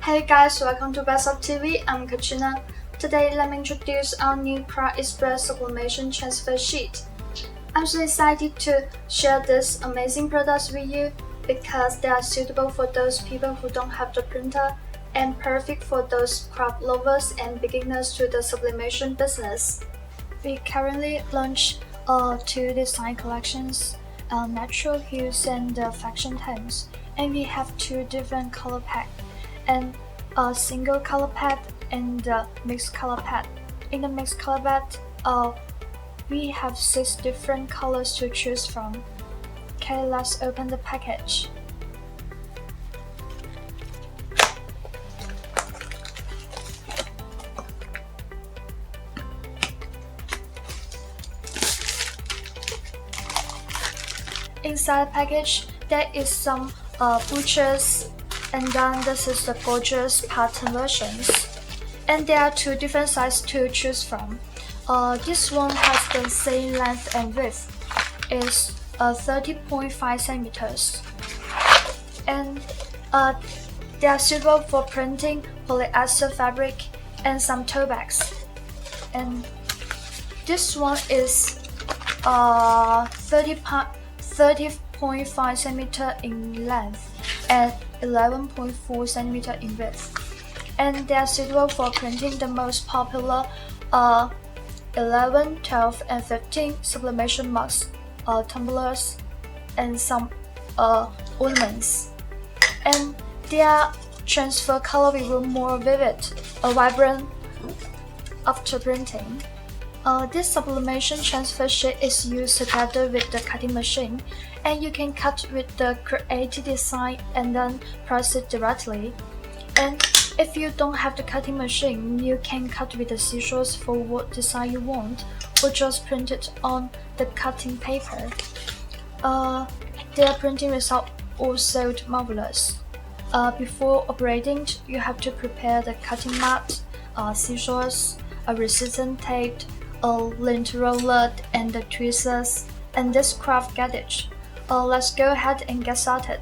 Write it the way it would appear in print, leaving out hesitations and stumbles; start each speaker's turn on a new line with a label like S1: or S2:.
S1: Hey guys, welcome to bestsublimation.tv. I'm Katrina. Today, let me introduce our new Craft Express sublimation transfer sheet. I'm so excited to share this amazing products with you because they are suitable for those people who don't have the printer and perfect for those craft lovers and beginners to the sublimation business. We currently launch two design collections, natural hues and fashion tones, and we have two different color packs and a single color pad and a mixed color pad. In the mixed color pad, we have 6 different colors to choose from. Okay, let's open the package. Inside the package, there is some butchers, and then this is the gorgeous pattern versions. And there are 2 different sizes to choose from. This one has the same length and width. It's 30.5 centimeters. And they are suitable for printing polyester fabric and some tote bags. And this one is 30.5 centimeter in length and 11.4 centimeter in width, and they are suitable for printing the most popular 11, 12, and 15 sublimation mugs, tumblers, and some ornaments. And their transfer color will be more vivid, vibrant after printing. This sublimation transfer sheet is used together with the cutting machine, and you can cut with the created design and then press it directly. And if you don't have the cutting machine, you can cut with the scissors for what design you want, or just print it on the cutting paper. Their printing result also marvelous. Before operating, you have to prepare the cutting mat, scissors, a resistant tape, a lint roller, and the tweezers, and this craft gadget. Let's go ahead and get started.